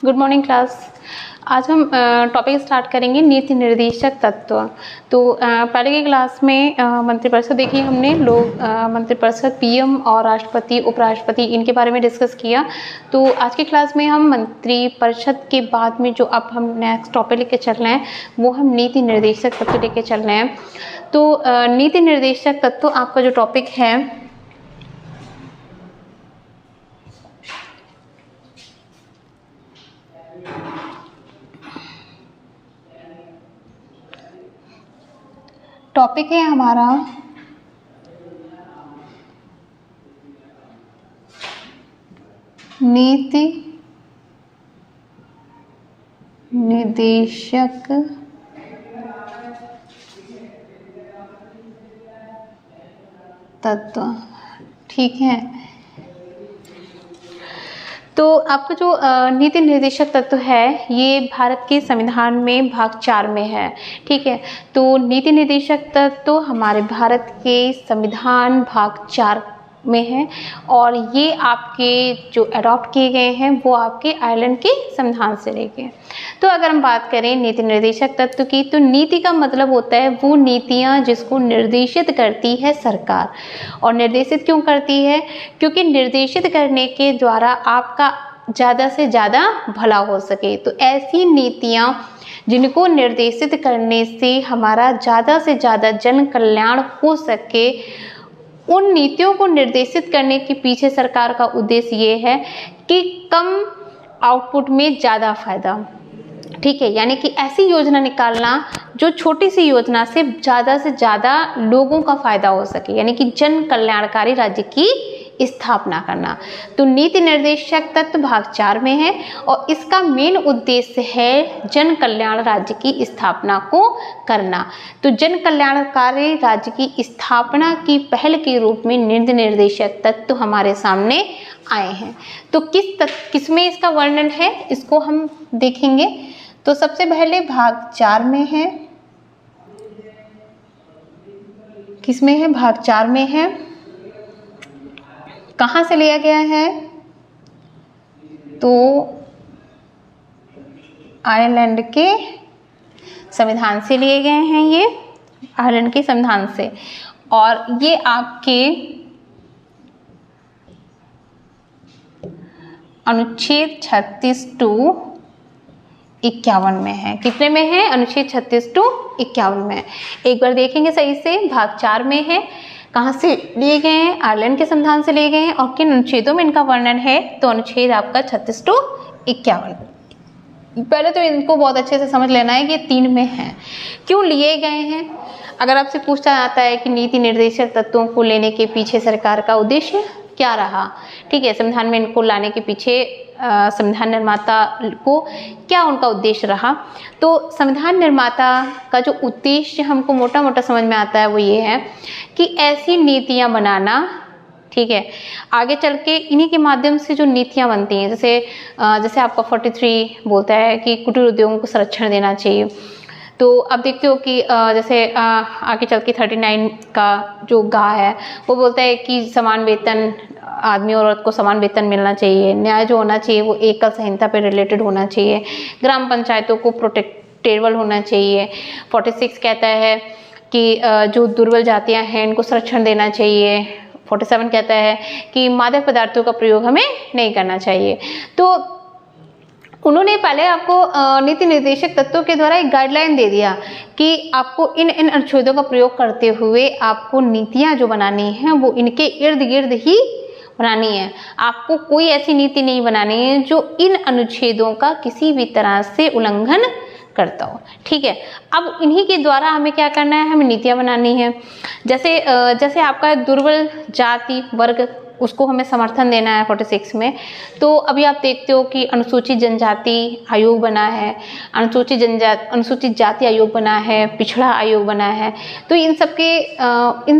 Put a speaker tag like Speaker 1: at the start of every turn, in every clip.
Speaker 1: Good morning class. आज हम topic start करेंगे नीति निर्देशक तत्व। तो पहले की क्लास में मंत्रिपरिषद देखी हमने, लोग मंत्रिपरिषद पीएम और राष्ट्रपति उपराष्ट्रपति इनके बारे में डिस्कस किया। तो आज की क्लास में हम मंत्रिपरिषद के बाद में जो अब हम नेक्स्ट टॉपिक लेके चल रहे हैं वो हम नीति निर्देशक तत्व लेके चल रहे हैं। तो नीति निर्देशक तत्व आपका जो टॉपिक है टॉपिक है हमारा नीति निर्देशक तत्व। ठीक है, तो आपका जो नीति निर्देशक तत्व है ये भारत के संविधान में भाग 4 में है। ठीक है, तो नीति निर्देशक तत्व हमारे भारत के संविधान भाग 4 में है और ये आपके जो अडॉप्ट किए गए हैं वो आपके आयरलैंड के संविधान से लेके। तो अगर हम बात करें नीति निर्देशक तत्व की, तो नीति का मतलब होता है वो नीतियाँ जिसको निर्देशित करती है सरकार। और निर्देशित क्यों करती है? क्योंकि निर्देशित करने के द्वारा आपका ज़्यादा से ज़्यादा भला हो सके। तो ऐसी नीतियाँ जिनको निर्देशित करने से हमारा ज़्यादा से ज़्यादा जन कल्याण हो सके, उन नीतियों को निर्देशित करने के पीछे सरकार का उद्देश्य ये है कि कम आउटपुट में ज़्यादा फायदा। ठीक है, यानी कि ऐसी योजना निकालना जो छोटी सी योजना से ज़्यादा लोगों का फायदा हो सके, यानी कि जन कल्याणकारी राज्य की स्थापना करना। तो नीति निर्देशक तत्व भाग 4 में है और इसका मेन उद्देश्य है जन कल्याण राज्य की स्थापना को करना। तो जन कल्याणकारी राज्य की स्थापना की पहल के रूप में नीति निर्देशक तत्व हमारे सामने आए हैं। तो किसमें इसका वर्णन है इसको हम देखेंगे। तो सबसे पहले भाग 4 में है। किसमें है? भाग 4 में है। कहाँ से लिया गया है? तो आयरलैंड के संविधान से लिए गए हैं, ये आयरलैंड के संविधान से। और ये आपके अनुच्छेद 36 टू 51 में है। कितने में है? अनुच्छेद 36 टू 51 में। एक बार देखेंगे सही से। भाग 4 में है। कहाँ से लिए गए हैं? आयरलैंड के संविधान से लिए गए हैं। और किन अनुच्छेदों में इनका वर्णन है? तो अनुच्छेद आपका 36 टू 51। पहले तो इनको बहुत अच्छे से समझ लेना है कि ये 3 में है। क्यों लिए गए हैं? अगर आपसे पूछा जाता है कि नीति निर्देशक तत्वों को लेने के पीछे सरकार का उद्देश्य क्या रहा, ठीक है, संविधान में इनको लाने के पीछे संविधान निर्माता को क्या उनका उद्देश्य रहा, तो संविधान निर्माता का जो उद्देश्य हमको मोटा मोटा समझ में आता है वो ये है कि ऐसी नीतियां बनाना, ठीक है, आगे चल के इन्हीं के माध्यम से जो नीतियां बनती हैं, जैसे आपका 43 बोलता है कि कुटीर उद्योगों को संरक्षण देना चाहिए। तो अब देखते हो कि जैसे आगे चल के 39 का जो गा है वो बोलता है कि समान वेतन, आदमी और औरत को समान वेतन मिलना चाहिए, न्याय जो होना चाहिए वो एकल संहिता पे रिलेटेड होना चाहिए, ग्राम पंचायतों को प्रोटेक्टेबल होना चाहिए। 46 कहता है कि जो दुर्बल जातियां हैं इनको संरक्षण देना चाहिए। 47 कहता है कि मादक पदार्थों का प्रयोग हमें नहीं करना चाहिए। तो उन्होंने पहले आपको नीति निर्देशक तत्वों के द्वारा एक गाइडलाइन दे दिया कि आपको इन अनुच्छेदों का प्रयोग करते हुए आपको नीतियां जो बनानी हैं वो इनके इर्द गिर्द ही बनानी है। आपको कोई ऐसी नीति नहीं बनानी है जो इन अनुच्छेदों का किसी भी तरह से उल्लंघन करता हो। ठीक है, अब इन्हीं के द्वारा हमें क्या करना है? हमें नीतियां बनानी है। जैसे आपका दुर्बल जाति वर्ग, उसको हमें समर्थन देना है 46 में। तो अभी आप देखते हो कि अनुसूचित जनजाति आयोग बना है, अनुसूचित जाति आयोग बना है, पिछड़ा आयोग बना है। तो इन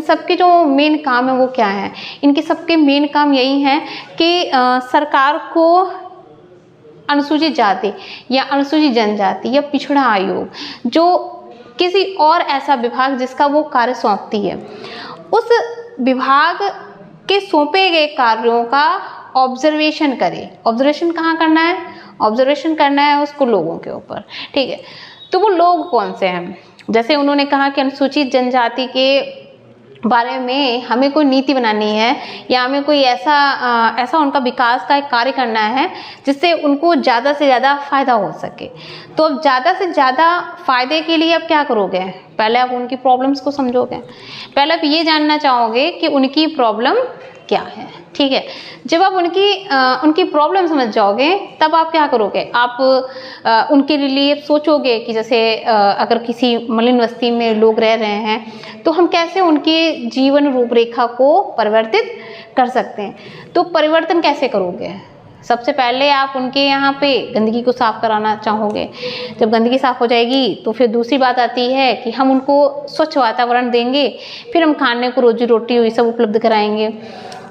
Speaker 1: सबके जो मेन काम है वो क्या है? इनके सबके मेन काम यही है कि सरकार को अनुसूचित जाति या अनुसूचित जनजाति या पिछड़ा आयोग जो किसी और ऐसा विभाग जिसका वो कार्य सौंपती है, उस विभाग के सौंपे गए कार्यों का ऑब्जर्वेशन करे। ऑब्जर्वेशन कहाँ करना है? ऑब्जर्वेशन करना है उसको लोगों के ऊपर, ठीक है। तो वो लोग कौन से हैं, जैसे उन्होंने कहा कि अनुसूचित जनजाति के बारे में हमें कोई नीति बनानी है या हमें कोई ऐसा उनका विकास का एक कार्य करना है जिससे उनको ज़्यादा से ज़्यादा फ़ायदा हो सके। तो अब ज़्यादा से ज़्यादा फ़ायदे के लिए अब क्या करोगे, पहले आप उनकी प्रॉब्लम्स को समझोगे, पहले आप ये जानना चाहोगे कि उनकी प्रॉब्लम क्या है, ठीक है। जब आप उनकी प्रॉब्लम समझ जाओगे तब आप क्या करोगे, आप उनके लिए सोचोगे कि जैसे अगर किसी मलिन बस्ती में लोग रह रहे हैं तो हम कैसे उनके जीवन रूपरेखा को परिवर्तित कर सकते हैं। तो परिवर्तन कैसे करोगे, सबसे पहले आप उनके यहाँ पे गंदगी को साफ कराना चाहोगे। जब गंदगी साफ हो जाएगी तो फिर दूसरी बात आती है कि हम उनको स्वच्छ वातावरण देंगे, फिर हम खाने को रोजी रोटी ये सब उपलब्ध कराएंगे।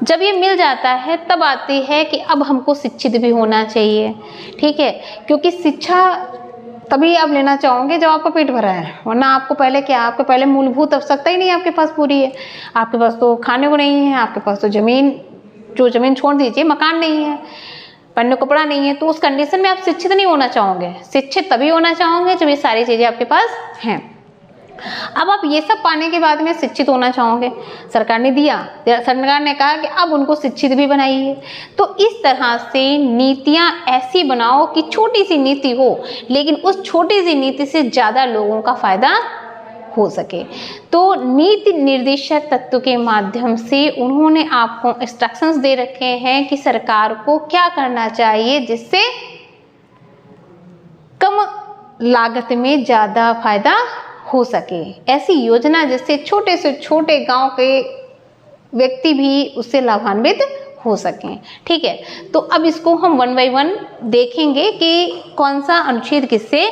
Speaker 1: जब ये मिल जाता है तब आती है कि अब हमको शिक्षित भी होना चाहिए, ठीक है, क्योंकि शिक्षा तभी आप लेना चाहोगे जब आपका पेट भरा है, वरना आपको पहले क्या, आपको पहले मूलभूत आवश्यकता ही नहीं आपके पास पूरी है। आपके पास तो खाने को नहीं है, आपके पास तो जमीन छोड़ दीजिए, मकान नहीं है, पहनने कपड़ा नहीं है, तो उस कंडीशन में आप शिक्षित नहीं होना चाहोगे। शिक्षित तभी होना चाहोगे जब ये सारी चीज़ें आपके पास हैं। अब आप ये सब पाने के बाद में शिक्षित होना चाहोगे, सरकार ने दिया, सरकार ने कहा कि अब उनको शिक्षित भी बनाइए। तो इस तरह से नीतियाँ ऐसी बनाओ कि छोटी सी नीति हो लेकिन उस छोटी सी नीति से ज़्यादा लोगों का फायदा हो सके। तो नीति निर्देशक तत्व के माध्यम से उन्होंने आपको इंस्ट्रक्शंस दे रखे हैं कि सरकार को क्या करना चाहिए जिससे कम लागत में ज़्यादा फायदा हो सके। ऐसी योजना जिससे छोटे से छोटे गांव के व्यक्ति भी उससे लाभान्वित हो सकें, ठीक है। तो अब इसको हम 1 बाय 1 देखेंगे कि कौन सा अनुच्छेद किससे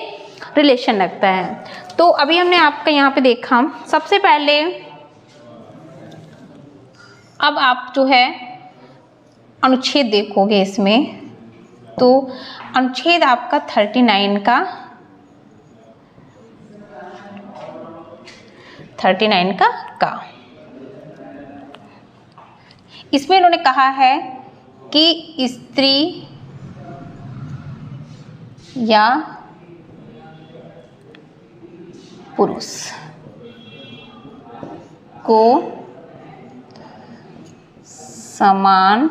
Speaker 1: रिलेशन रखता है। तो अभी हमने आपका यहाँ पे देखा, सबसे पहले अब आप जो है अनुच्छेद देखोगे इसमें, तो अनुच्छेद आपका 39 का इसमें इन्होंने कहा है कि स्त्री या पुरुष को समान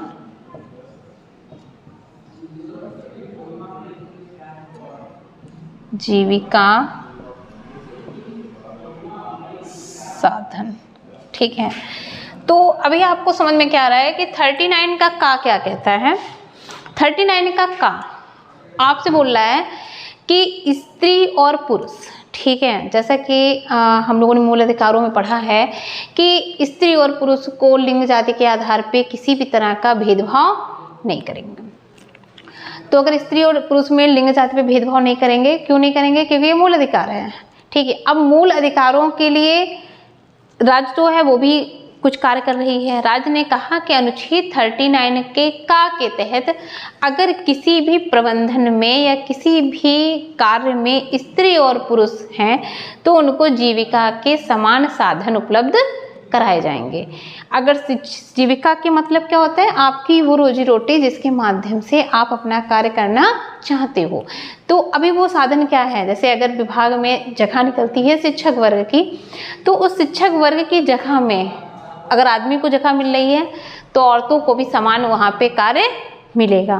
Speaker 1: जीविका साधन, ठीक है। तो अभी आपको समझ में क्या आ रहा है कि 39 का क्या कहता है। 39 का आपसे बोल रहा है कि स्त्री और पुरुष, ठीक है, जैसा कि हम लोगों ने मूल अधिकारों में पढ़ा है कि स्त्री और पुरुष को लिंग जाति के आधार पे किसी भी तरह का भेदभाव नहीं करेंगे। तो अगर स्त्री और पुरुष में लिंग जाति पे भेदभाव नहीं करेंगे, क्यों नहीं करेंगे, क्योंकि ये मूल अधिकार है, ठीक है। अब मूल अधिकारों के लिए राज्य जो है वो भी कुछ कार्य कर रही है। राज्य ने कहा कि अनुच्छेद 39 के तहत अगर किसी भी प्रबंधन में या किसी भी कार्य में स्त्री और पुरुष हैं तो उनको जीविका के समान साधन उपलब्ध कराए जाएंगे। अगर जीविका के मतलब क्या होता है, आपकी वो रोजी रोटी जिसके माध्यम से आप अपना कार्य करना चाहते हो। तो अभी वो साधन क्या है, जैसे अगर विभाग में जगह निकलती है शिक्षक वर्ग की, तो उस शिक्षक वर्ग की जगह में अगर आदमी को जगह मिल रही है तो औरतों को भी समान वहाँ पे कार्य मिलेगा।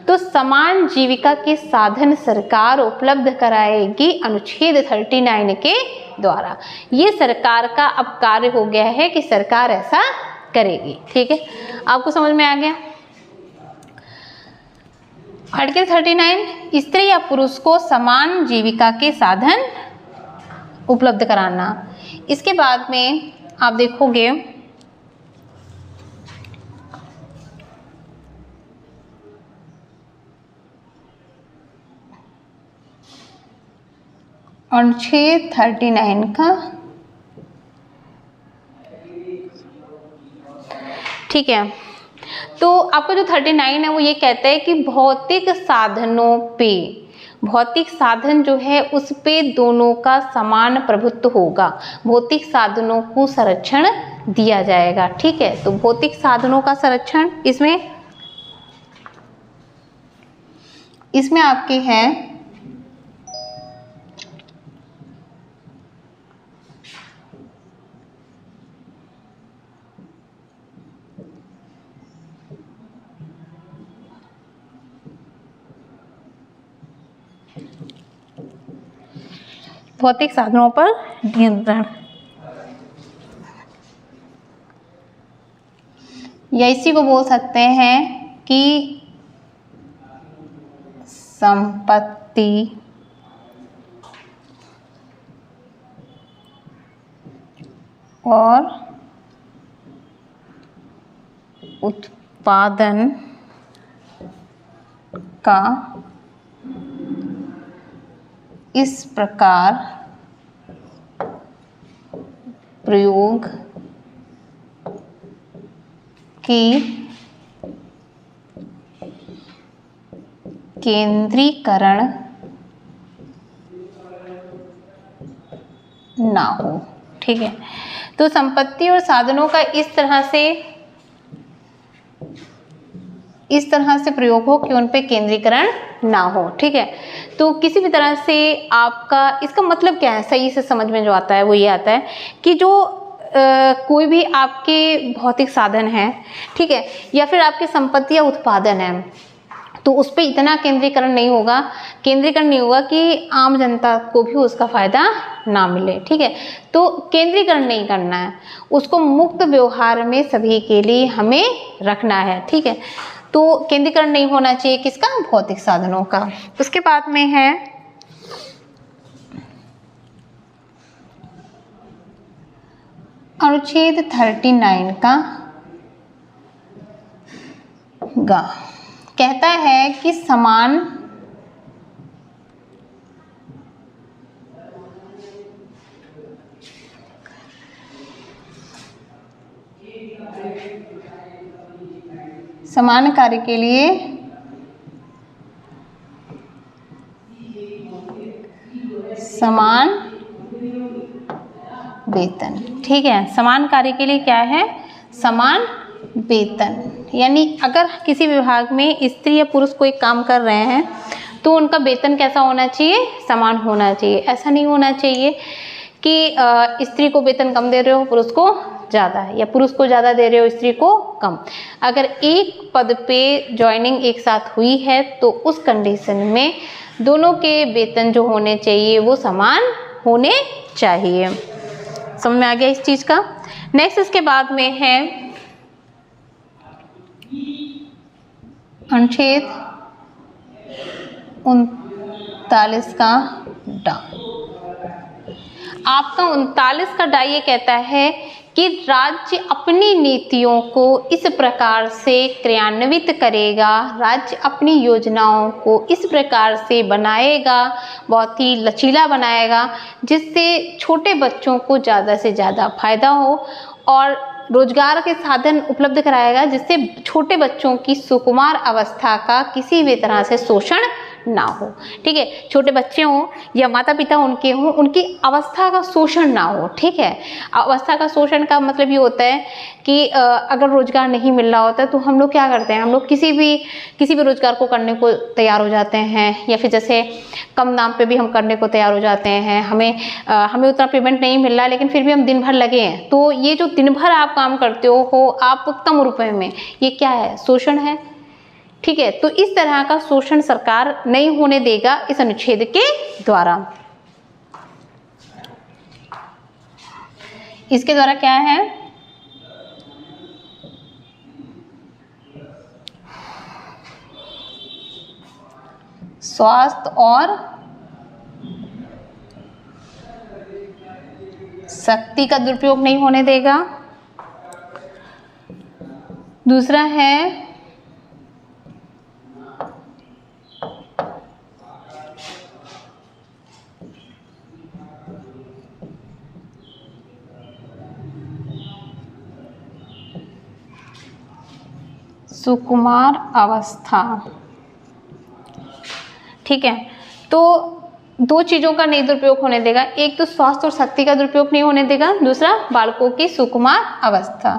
Speaker 1: तो समान जीविका के साधन सरकार उपलब्ध कराएगी अनुच्छेद 39 के द्वारा। ये सरकार का अब कार्य हो गया है कि सरकार ऐसा करेगी, ठीक है। आपको समझ में आ गया। आर्टिकल 39 स्त्री या पुरुष को समान जीविका के साधन उपलब्ध कराना। इसके बाद में आप देखोगे अनुच्छेद 39 का, ठीक है। तो आपका जो 39 है वो ये कहता है कि भौतिक साधनों पे, भौतिक साधन जो है उस पे दोनों का समान प्रभुत्व होगा, भौतिक साधनों को संरक्षण दिया जाएगा, ठीक है। तो भौतिक साधनों का संरक्षण, इसमें इसमें आपके है भौतिक साधनों पर नियंत्रण, या इसी को बोल सकते हैं कि संपत्ति और उत्पादन का इस प्रकार प्रयोग कि केंद्रीकरण ना हो। ठीक है, तो संपत्ति और साधनों का इस तरह से प्रयोग हो कि उन पे केंद्रीकरण ना हो। ठीक है, तो किसी भी तरह से आपका इसका मतलब क्या है, सही से समझ में जो आता है वो ये आता है कि जो कोई भी आपके भौतिक साधन है, ठीक है, या फिर आपकी संपत्ति या उत्पादन है, तो उस पर इतना केंद्रीकरण नहीं होगा कि आम जनता को भी उसका फायदा ना मिले। ठीक है, तो केंद्रीकरण नहीं करना है, उसको मुक्त व्यवहार में सभी के लिए हमें रखना है। ठीक है, तो केंद्रीकरण नहीं होना चाहिए किसका, भौतिक साधनों का। उसके बाद में है अनुच्छेद 39 का गा, कहता है कि समान कार्य के लिए समान वेतन। ठीक है, समान कार्य के लिए क्या है, समान वेतन। यानी अगर किसी विभाग में स्त्री या पुरुष कोई काम कर रहे हैं तो उनका वेतन कैसा होना चाहिए, समान होना चाहिए। ऐसा नहीं होना चाहिए कि स्त्री को वेतन कम दे रहे हो पुरुष को ज़्यादा, या पुरुष को ज़्यादा दे रहे हो स्त्री को कम। अगर एक पद पे ज्वाइनिंग एक साथ हुई है तो उस कंडीशन में दोनों के वेतन जो होने चाहिए वो समान होने चाहिए। समझ में आ गया इस चीज़ का। नेक्स्ट इसके बाद में है अनुच्छेद 39 का डा। आपका 39 का डा ये कहता है कि राज्य अपनी नीतियों को इस प्रकार से क्रियान्वित करेगा, राज्य अपनी योजनाओं को इस प्रकार से बनाएगा, बहुत ही लचीला बनाएगा, जिससे छोटे बच्चों को ज़्यादा से ज़्यादा फायदा हो, और रोजगार के साधन उपलब्ध कराएगा जिससे छोटे बच्चों की सुकुमार अवस्था का किसी भी तरह से शोषण ना हो। ठीक है, छोटे बच्चे हों या माता पिता उनके हों, उनकी अवस्था का शोषण ना हो। ठीक है, अवस्था का शोषण का मतलब ये होता है कि अगर रोजगार नहीं मिल रहा होता है तो हम लोग क्या करते हैं, हम लोग किसी भी रोजगार को करने को तैयार हो जाते हैं, या फिर जैसे कम दाम पे भी हम करने को तैयार हो जाते हैं। हमें उतना पेमेंट नहीं मिल रहा है लेकिन फिर भी हम दिन भर लगे हैं, तो ये जो दिन भर आप काम करते हो आप कम रुपए में, ये क्या है, शोषण है। ठीक है, तो इस तरह का शोषण सरकार नहीं होने देगा इस अनुच्छेद के द्वारा। इसके द्वारा क्या है, स्वास्थ्य और शक्ति का दुरुपयोग नहीं होने देगा। दूसरा है सुकुमार अवस्था। ठीक है, तो दो चीज़ों का नहीं दुरुपयोग होने देगा, एक तो स्वास्थ्य और शक्ति का दुरुपयोग नहीं होने देगा, दूसरा बालकों की सुकुमार अवस्था।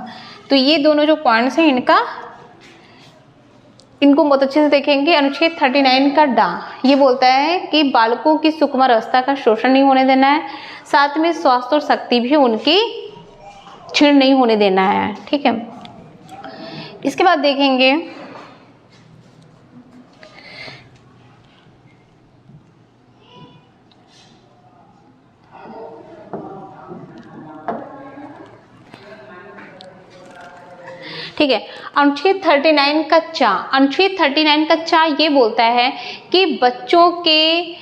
Speaker 1: तो ये दोनों जो पॉइंट्स हैं इनका इनको बहुत अच्छे से देखेंगे। अनुच्छेद 39 का डा ये बोलता है कि बालकों की सुकुमार अवस्था का शोषण नहीं होने देना है, साथ में स्वास्थ्य और शक्ति भी उनकी क्षीण नहीं होने देना है। ठीक है, इसके बाद देखेंगे ठीक है, अनुच्छेद 39 का चा, अनुच्छेद 39 का चा ये बोलता है कि बच्चों के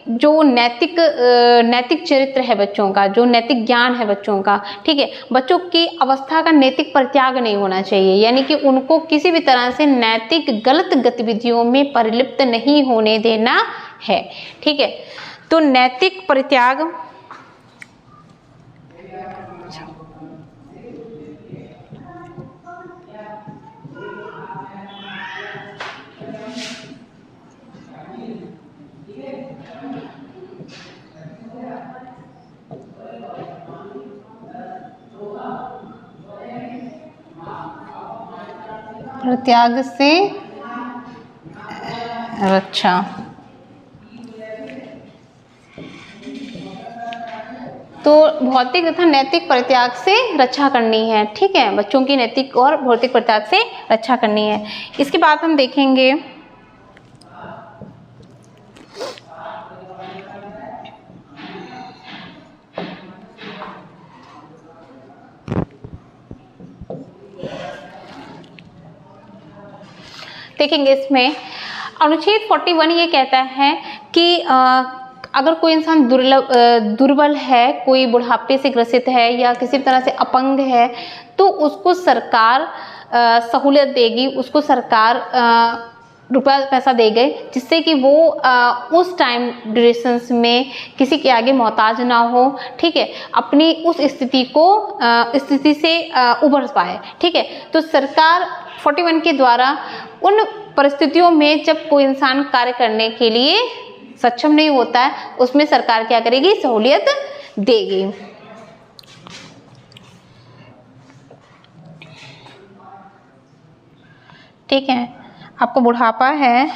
Speaker 1: जो नैतिक चरित्र है बच्चों का, जो नैतिक ज्ञान है बच्चों का, ठीक है, बच्चों की अवस्था का नैतिक परित्याग नहीं होना चाहिए, यानी कि उनको किसी भी तरह से नैतिक गलत गतिविधियों में परिलिप्त नहीं होने देना है। ठीक है, तो नैतिक परित्याग परित्याग से रक्षा। तो भौतिक तथा नैतिक परित्याग से रक्षा करनी है। ठीक है, बच्चों की नैतिक और भौतिक परित्याग से रक्षा करनी है। इसके बाद हम देखेंगे इसमें अनुच्छेद 41 ये कहता है कि अगर कोई इंसान दुर्बल है, कोई बुढ़ापे से ग्रसित है या किसी तरह से अपंग है, तो उसको सरकार सहूलियत देगी, उसको सरकार रुपया पैसा देगी, जिससे कि वो उस टाइम ड्यूरेशंस में किसी के आगे मोहताज ना हो। ठीक है, अपनी उस स्थिति से उबर पाए। ठीक है, तो सरकार 41 के द्वारा उन परिस्थितियों में जब कोई इंसान कार्य करने के लिए सक्षम नहीं होता है, उसमें सरकार क्या करेगी, सहूलियत देगी। ठीक है, आपको बुढ़ापा है,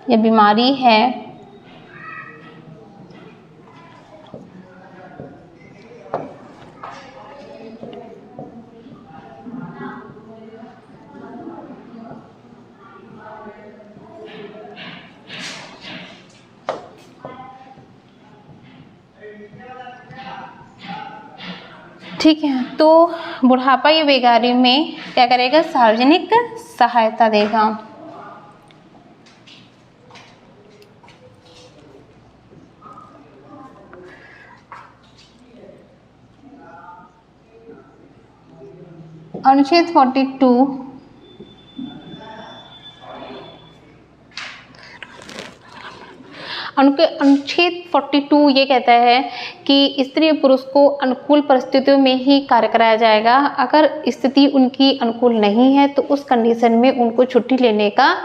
Speaker 1: या बीमारी है, ठीक है, तो बुढ़ापा या बेगारी में क्या करेगा, सार्वजनिक सहायता देगा। अनुच्छेद 42 अनुच्छेद 42 ये कहता है कि स्त्री और पुरुष को अनुकूल परिस्थितियों में ही कार्य कराया जाएगा। अगर स्थिति उनकी अनुकूल नहीं है तो उस कंडीशन में उनको छुट्टी लेने का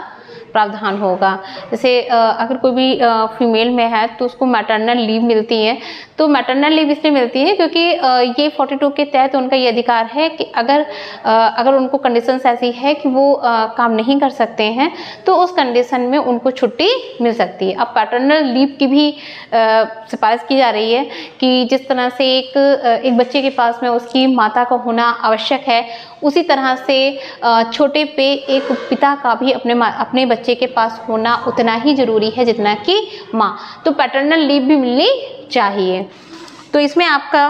Speaker 1: प्रावधान होगा। जैसे अगर कोई भी फीमेल में है तो उसको मैटरनल लीव मिलती है। तो मैटरनल लीव इसलिए मिलती है क्योंकि ये 42 के तहत उनका ये अधिकार है कि अगर उनको कंडीशंस ऐसी है कि वो काम नहीं कर सकते हैं तो उस कंडीशन में उनको छुट्टी मिल सकती है। अब पैटर्नल लीव की भी सिफारिश की जा रही है कि जिस तरह से एक बच्चे के पास में उसकी माता का होना आवश्यक है, उसी तरह से छोटे पे एक पिता का भी अपने बच्चे के पास होना उतना ही ज़रूरी है जितना कि माँ। तो पैटर्नल लीव भी मिलनी चाहिए। तो इसमें आपका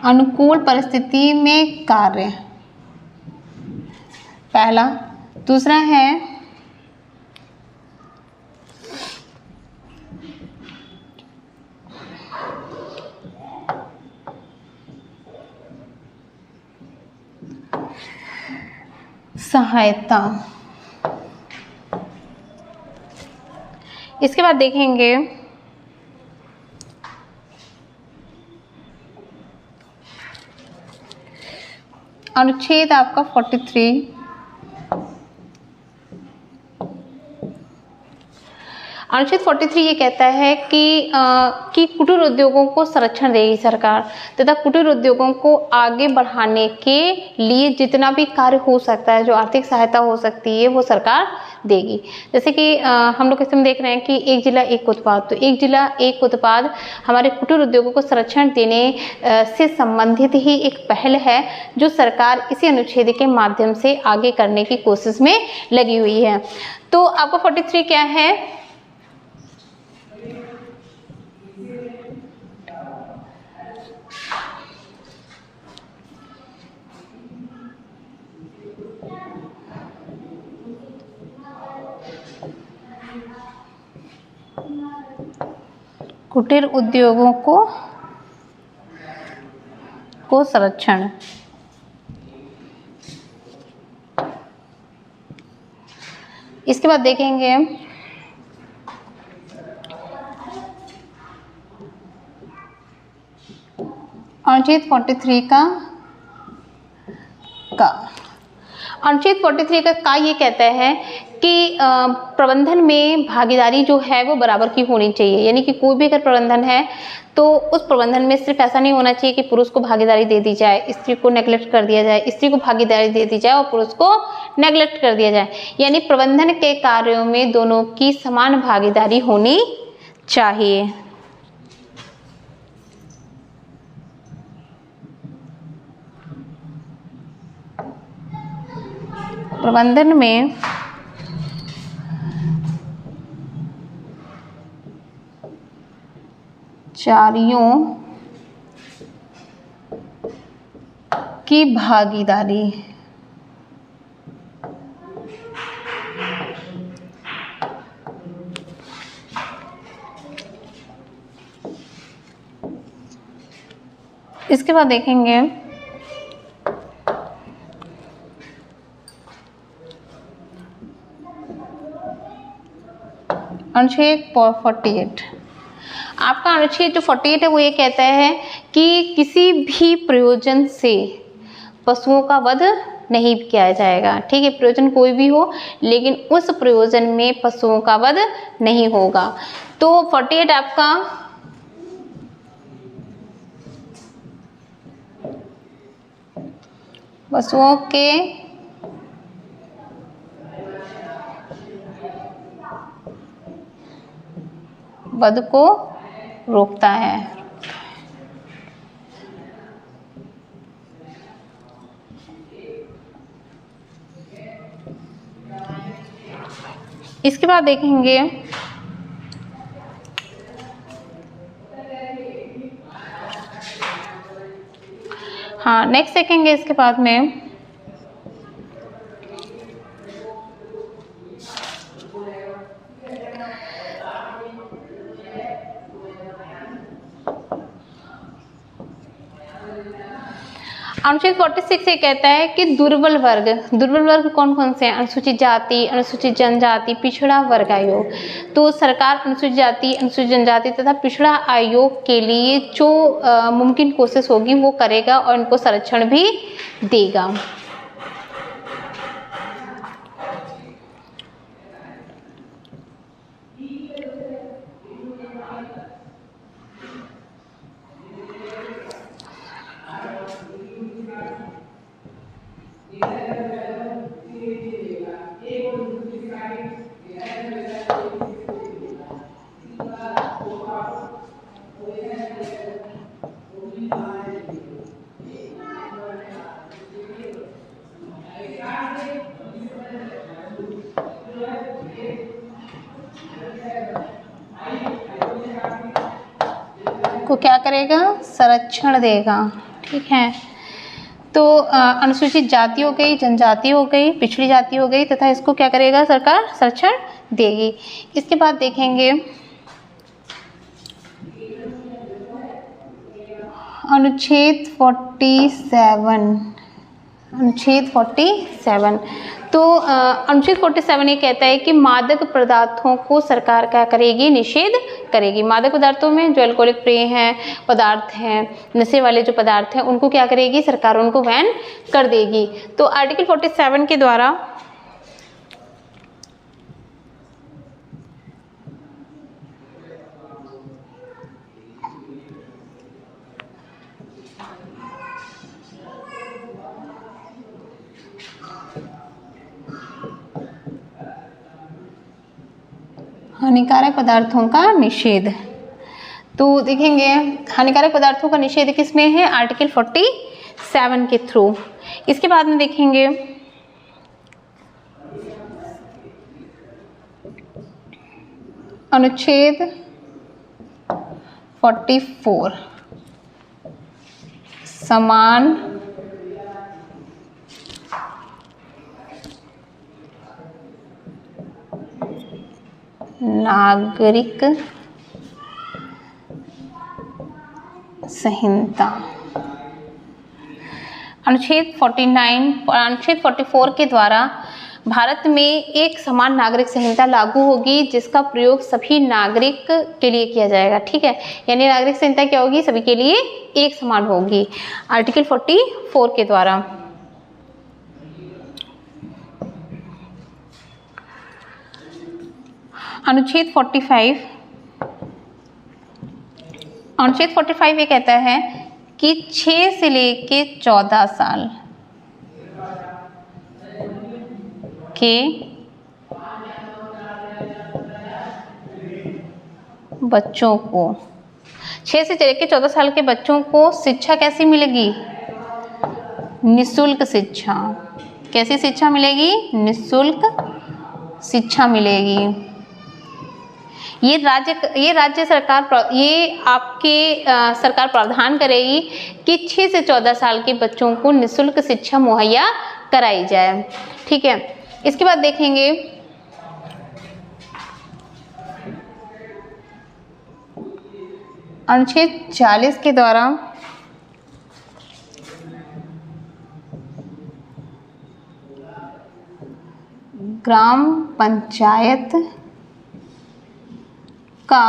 Speaker 1: अनुकूल परिस्थिति में कार्य पहला। दूसरा है सहायता। इसके बाद देखेंगे अनुच्छेद आपका 43। अनुच्छेद 43 ये कहता है कि कुटीर उद्योगों को संरक्षण देगी सरकार तथा कुटीर उद्योगों को आगे बढ़ाने के लिए जितना भी कार्य हो सकता है, जो आर्थिक सहायता हो सकती है, वो सरकार देगी। जैसे कि हम लोग इसमें देख रहे हैं कि एक जिला एक उत्पाद, तो एक जिला एक उत्पाद हमारे कुटीर उद्योगों को संरक्षण देने से संबंधित ही एक पहल है जो सरकार इसी अनुच्छेद के माध्यम से आगे करने की कोशिश में लगी हुई है। तो आपका 43 क्या है? कुटीर उद्योगों को संरक्षण। इसके बाद देखेंगे अनुच्छेद 43 का अनुच्छेद 43 का ये कहता है कि प्रबंधन में भागीदारी जो है वो बराबर की होनी चाहिए। यानी कि कोई भी अगर प्रबंधन है तो उस प्रबंधन में सिर्फ ऐसा नहीं होना चाहिए कि पुरुष को भागीदारी दे दी जाए, स्त्री को नेगलेक्ट कर दिया जाए, स्त्री को भागीदारी दे दी जाए और पुरुष को नेगलेक्ट कर दिया जाए। यानी प्रबंधन के कार्यों में दोनों की समान भागीदारी होनी चाहिए। प्रबंधन में कर्मचारियों की भागीदारी इसके बाद देखेंगे अनुच्छेद 48। आपका अनुच्छेद जो 48 है वो ये कहता है कि किसी भी प्रयोजन से पशुओं का वध नहीं किया जाएगा। ठीक है, प्रयोजन कोई भी हो लेकिन उस प्रयोजन में पशुओं का वध नहीं होगा। तो 48 आपका पशुओं के वध को रोकता है। इसके बाद देखेंगे नेक्स्ट देखेंगे इसके बाद में अनुच्छेद 46 ये कहता है कि दुर्बल वर्ग कौन कौन से हैं? अनुसूचित जाति, अनुसूचित जनजाति, पिछड़ा वर्ग आयोग। तो सरकार अनुसूचित जाति, अनुसूचित जनजाति तथा पिछड़ा आयोग के लिए जो मुमकिन कोशिश होगी वो करेगा और इनको संरक्षण भी देगा। को क्या करेगा? संरक्षण देगा। ठीक है, तो अनुसूचित जाति हो गई, जनजाति हो गई, पिछड़ी जाति हो गई तथा इसको क्या करेगा? सरकार संरक्षण देगी। इसके बाद देखेंगे अनुच्छेद 47। अनुच्छेद 47 तो अनुच्छेद 47 ये कहता है कि मादक पदार्थों को सरकार क्या करेगी, निषेध करेगी। मादक पदार्थों में जो अल्कोहलिक पेय हैं, पदार्थ हैं, नशे वाले जो पदार्थ हैं, उनको क्या करेगी सरकार, उनको बैन कर देगी। तो आर्टिकल 47 के द्वारा हानिकारक पदार्थों का निषेध। तो देखेंगे हानिकारक पदार्थों का निषेध किस में है, आर्टिकल 47 के थ्रू। इसके बाद में देखेंगे अनुच्छेद 44 समान नागरिक संहिता। अनुच्छेद 44 के द्वारा भारत में एक समान नागरिक संहिता लागू होगी, जिसका प्रयोग सभी नागरिक के लिए किया जाएगा। ठीक है, यानी नागरिक संहिता क्या होगी, सभी के लिए एक समान होगी आर्टिकल 44 के द्वारा। अनुच्छेद 45 ये कहता है कि 6 से लेके 14 साल के बच्चों को, 6 से लेके 14 साल के बच्चों को शिक्षा कैसी मिलेगी, निःशुल्क शिक्षा। कैसी शिक्षा मिलेगी, निःशुल्क शिक्षा मिलेगी। ये राज्य सरकार, ये आपके सरकार प्रावधान करेगी कि 6 से 14 साल के बच्चों को निःशुल्क शिक्षा मुहैया कराई जाए। ठीक है, इसके बाद देखेंगे अनुच्छेद 40 के द्वारा ग्राम पंचायत का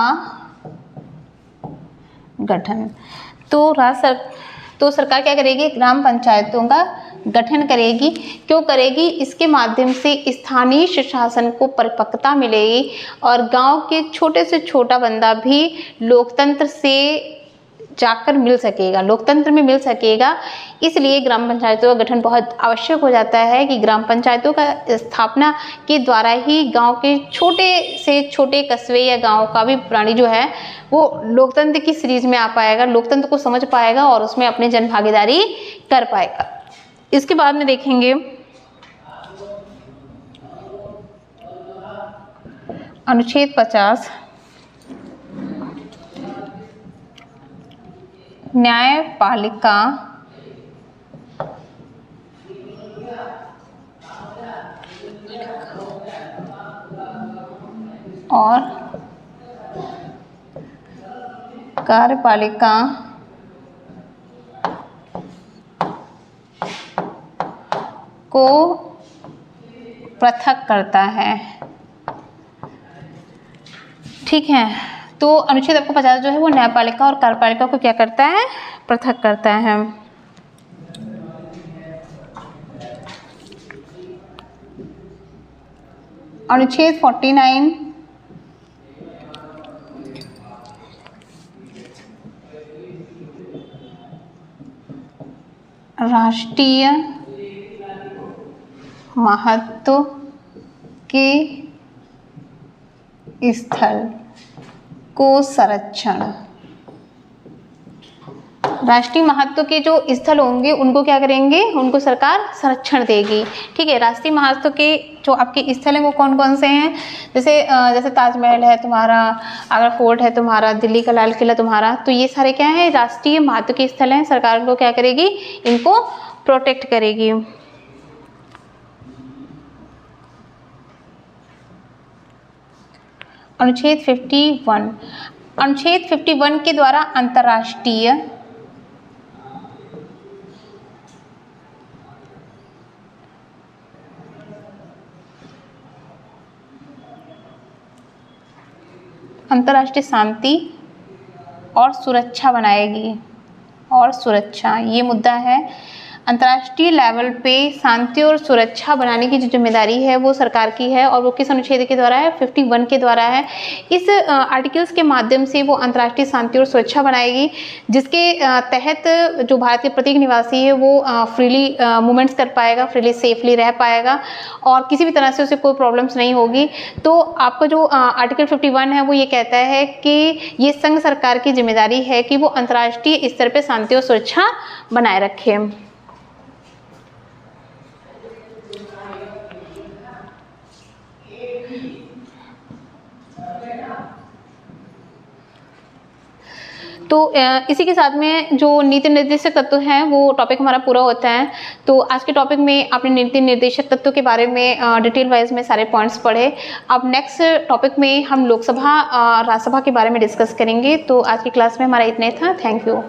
Speaker 1: गठन। तो सरकार क्या करेगी, ग्राम पंचायतों का गठन करेगी। क्यों करेगी, इसके माध्यम से स्थानीय प्रशासन को परिपक्वता मिलेगी और गांव के छोटे से छोटा बंदा भी लोकतंत्र से जाकर मिल सकेगा, लोकतंत्र में मिल सकेगा। इसलिए ग्राम पंचायतों का गठन बहुत आवश्यक हो जाता है कि ग्राम पंचायतों का स्थापना के द्वारा ही गांव के छोटे से छोटे कस्बे या गांव का भी प्राणी जो है वो लोकतंत्र की सीरीज में आ पाएगा, लोकतंत्र को समझ पाएगा और उसमें अपनी जन भागीदारी कर पाएगा। इसके बाद में देखेंगे अनुच्छेद 50 न्यायपालिका और कार्यपालिका को पृथक करता है। ठीक है, तो अनुच्छेद आपको 50 जो है वो न्यायपालिका और कार्यपालिका को क्या करता है, पृथक करता है। अनुच्छेद 49 राष्ट्रीय महत्व के स्थल को संरक्षण। राष्ट्रीय महत्व के जो स्थल होंगे उनको क्या करेंगे, उनको सरकार संरक्षण देगी। ठीक है, राष्ट्रीय महत्व के जो आपके स्थल हैं वो कौन कौन से हैं, जैसे ताजमहल है तुम्हारा, आगरा फोर्ट है तुम्हारा, दिल्ली का लाल किला तुम्हारा, तो ये सारे क्या हैं, राष्ट्रीय महत्व के स्थल हैं। सरकार इनको क्या करेगी, इनको प्रोटेक्ट करेगी। अनुच्छेद 51 के द्वारा अंतर्राष्ट्रीय अंतर्राष्ट्रीय शांति और सुरक्षा बनाएगी, और सुरक्षा ये मुद्दा है। अंतर्राष्ट्रीय लेवल पे शांति और सुरक्षा बनाने की जो जिम्मेदारी है वो सरकार की है, और वो किस अनुच्छेद के द्वारा है? 51 के द्वारा है। इस आर्टिकल्स के माध्यम से वो अंतर्राष्ट्रीय शांति और सुरक्षा बनाएगी, जिसके तहत जो भारत के प्रत्येक निवासी है वो फ्रीली मूवमेंट्स कर पाएगा, फ्रीली सेफली रह पाएगा, और किसी भी तरह से उसे कोई प्रॉब्लम्स नहीं होगी। तो आपका जो आर्टिकल 51 है वो ये कहता है कि ये संघ सरकार की जिम्मेदारी है कि वो अंतर्राष्ट्रीय स्तर पर शांति और सुरक्षा बनाए रखे। तो इसी के साथ में जो नीति निर्देशक तत्व हैं वो टॉपिक हमारा पूरा होता है। तो आज के टॉपिक में आपने नीति निर्देशक तत्व के बारे में डिटेल वाइज में सारे पॉइंट्स पढ़े। अब नेक्स्ट टॉपिक में हम लोकसभा राज्यसभा के बारे में डिस्कस करेंगे। तो आज की क्लास में हमारा इतना ही था। Thank you.